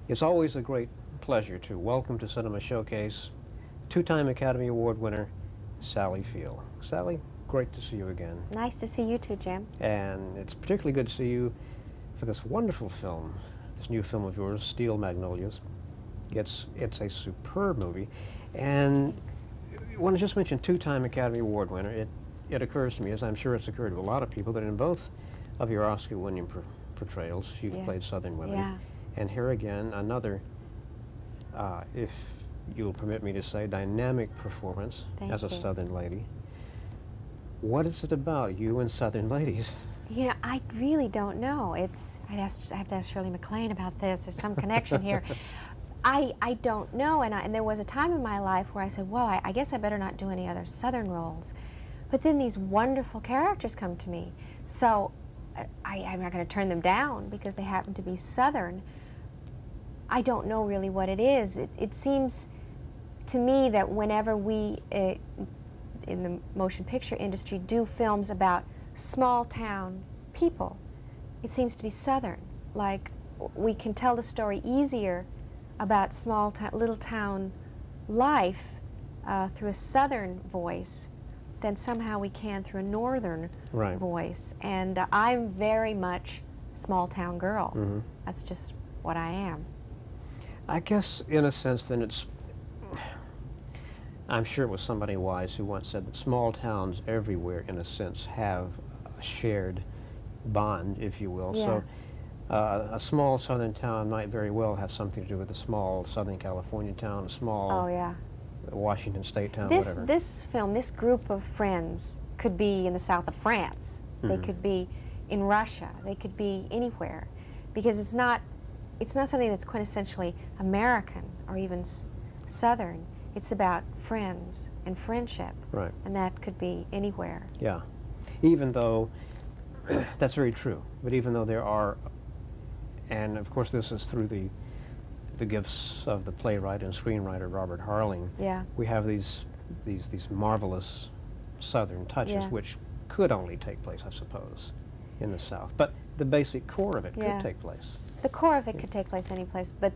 It's always a great pleasure to welcome to Cinema Showcase two-time Academy Award winner Sally Field. Sally, great to see you again. Nice to see you too, Jim. And it's particularly good to see you for this wonderful film, this new film of yours, Steel Magnolias. It's a superb movie. And I want to just mention two-time Academy Award winner. It occurs to me, as I'm sure it's occurred to a lot of people, that in both of your Oscar-winning portrayals, you've played Southern women. Yeah. And here again, another, if you'll permit me to say, dynamic performance as a Southern lady. What is it about you and Southern ladies? You know, I really don't know. I have to ask Shirley MacLaine about this. There's some connection here. I don't know, and there was a time in my life where I said, well, I guess I better not do any other Southern roles. But then these wonderful characters come to me. So I'm not going to turn them down because they happen to be Southern. I don't know really what it is. It seems to me that whenever we, in the motion picture industry, do films about small town people, it seems to be Southern. Like, we can tell the story easier about small little town life through a Southern voice than somehow we can through a Northern voice. And I'm very much small town girl. Mm-hmm. That's just what I am. I guess, in a sense, then I'm sure it was somebody wise who once said that small towns everywhere, in a sense, have a shared bond, if you will. Yeah. So a small Southern town might very well have something to do with a small Southern California town, a small Washington State town, whatever. This film, this group of friends could be in the south of France. Mm-hmm. They could be in Russia. They could be anywhere, because it's not something that's quintessentially American or even Southern. It's about friends and friendship. Right. And that could be anywhere. Yeah. Even though, that's very true, but even though there are, and of course this is through the gifts of the playwright and screenwriter Robert Harling, we have these marvelous Southern touches which could only take place, I suppose, in the South. But the basic core of it could take place. The core of it could take place any place, but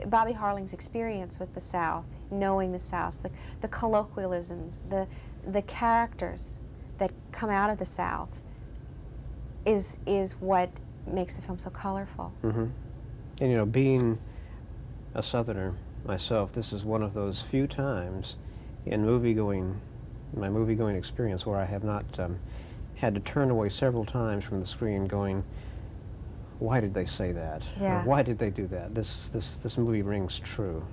Bobby Harling's experience with the South, knowing the South, the colloquialisms, the characters that come out of the South is what makes the film so colorful. Mm-hmm. And you know, being a Southerner myself, this is one of those few times in my movie-going experience where I have not had to turn away several times from the screen going, why did they say that? Yeah. Or why did they do that? This movie rings true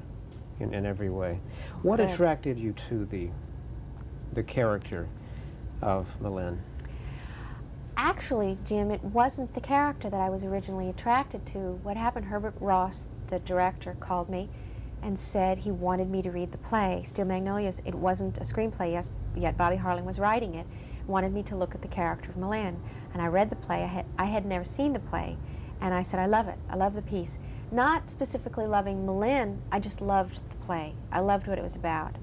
in every way. What attracted you to the character of Malin? Actually, Jim, it wasn't the character that I was originally attracted to. What happened, Herbert Ross, the director, called me and said he wanted me to read the play, Steel Magnolias. It wasn't a screenplay yet. Bobby Harling was writing it. Wanted me to look at the character of Malin. And I read the play. I had never seen the play. And I said, I love it. I love the piece. Not specifically loving Malin, I just loved the play. I loved what it was about.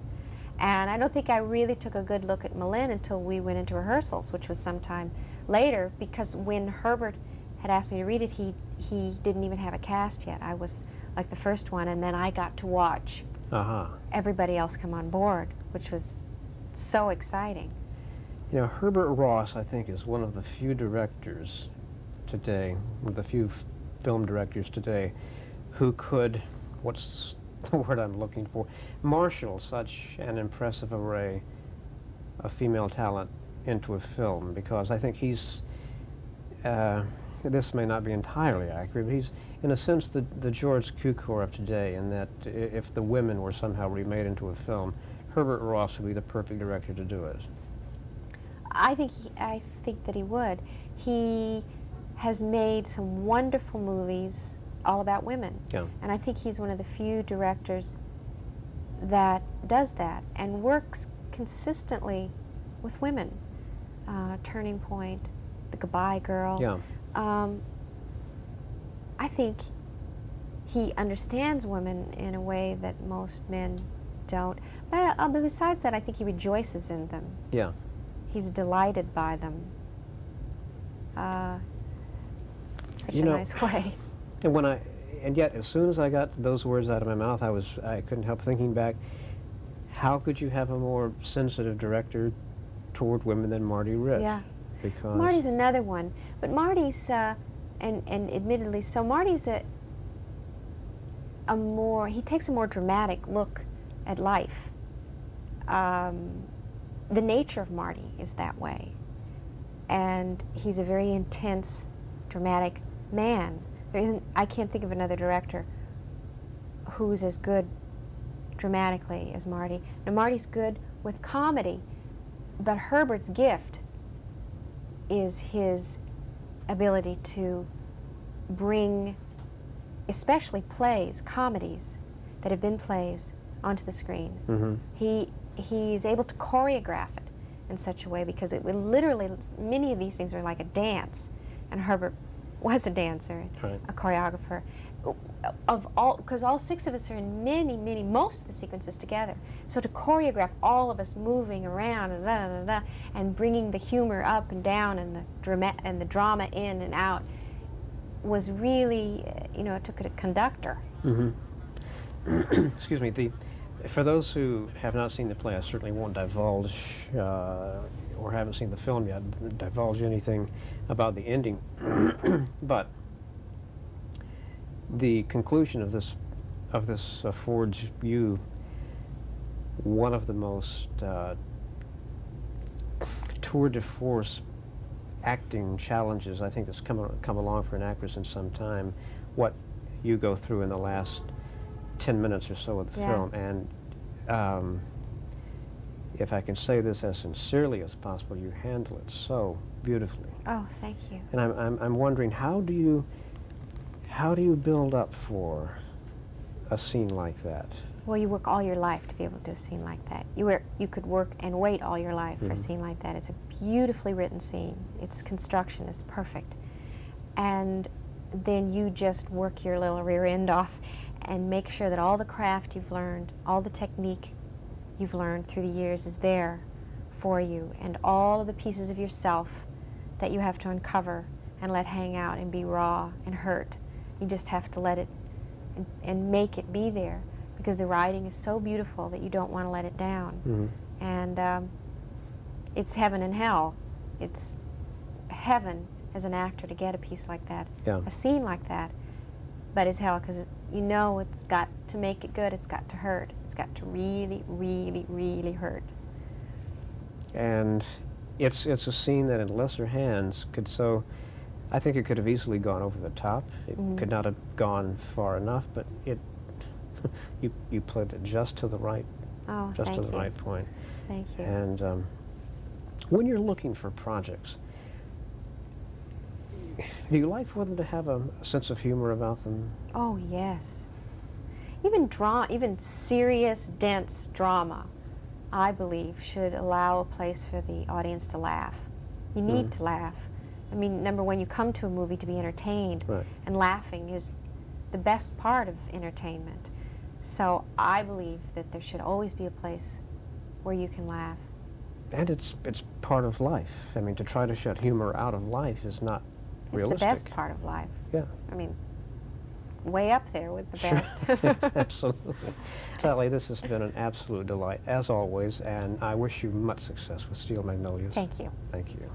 And I don't think I really took a good look at Malin until we went into rehearsals, which was sometime later, because when Herbert had asked me to read it, he didn't even have a cast yet. I was like the first one, and then I got to watch everybody else come on board, which was so exciting. You know, Herbert Ross, I think, is one of the few directors today, one of the few film directors today, who could, what's the word I'm looking for, marshal such an impressive array of female talent into a film, because I think he's, this may not be entirely accurate, but he's, in a sense, the George Cukor of today, in that if the women were somehow remade into a film, Herbert Ross would be the perfect director to do it. I think that he would. He has made some wonderful movies all about women. Yeah. And I think he's one of the few directors that does that and works consistently with women. Turning Point, The Goodbye Girl. Yeah. I think he understands women in a way that most men don't. But besides that, I think he rejoices in them. Yeah. He's delighted by them. Such a nice way. And when and yet, as soon as I got those words out of my mouth, I couldn't help thinking back, how could you have a more sensitive director toward women than Marty Rich? Yeah. Because Marty's another one, but Marty's, and admittedly, so Marty's he takes a more dramatic look at life. The nature of Marty is that way, and he's a very intense, dramatic man. I can't think of another director who's as good dramatically as Marty. Now, Marty's good with comedy, but Herbert's gift is his ability to bring, especially plays, comedies that have been plays, onto the screen. Mm-hmm. He's able to choreograph it in such a way, because it would literally, many of these things are like a dance, and Herbert was a dancer, Right. a choreographer. Because all six of us are in most of the sequences together. So to choreograph all of us moving around and bringing the humor up and down and the drama in and out was really, it took a conductor. Mm-hmm. Excuse me. For those who have not seen the play, I certainly won't divulge, or haven't seen the film yet, divulge anything about the ending. But the conclusion of this affords you one of the most tour de force acting challenges I think that's come along for an actress in some time. What you go through in the last 10 minutes or so of the film, and if I can say this as sincerely as possible, you handle it so beautifully. Oh, thank you. And I'm wondering, how do you build up for a scene like that? Well, you work all your life to be able to do a scene like that. You could work and wait all your life for a scene like that. It's a beautifully written scene. Its construction is perfect. And then you just work your little rear end off and make sure that all the craft you've learned, all the technique you've learned through the years is there for you, and all of the pieces of yourself that you have to uncover and let hang out and be raw and hurt. You just have to let it and make it be there, because the writing is so beautiful that you don't want to let it down. Mm-hmm. And it's heaven and hell. It's heaven as an actor to get a piece like that, a scene like that, but it's hell because it's got to make it good, it's got to hurt. It's got to really, really, really hurt. And it's a scene that in lesser hands could I think it could have easily gone over the top. It could not have gone far enough, but you played it just to the right, right point. Thank you. And when you're looking for projects, do you like for them to have a sense of humor about them? Oh, yes. Even serious, dense drama, I believe, should allow a place for the audience to laugh. You need to laugh. I mean, number one, you come to a movie to be entertained, and laughing is the best part of entertainment. So I believe that there should always be a place where you can laugh. And it's part of life. I mean, to try to shut humor out of life is not realistic. It's the best part of life. Yeah. I mean, way up there with the best. Absolutely. Sally, this has been an absolute delight, as always, and I wish you much success with Steel Magnolias. Thank you. Thank you.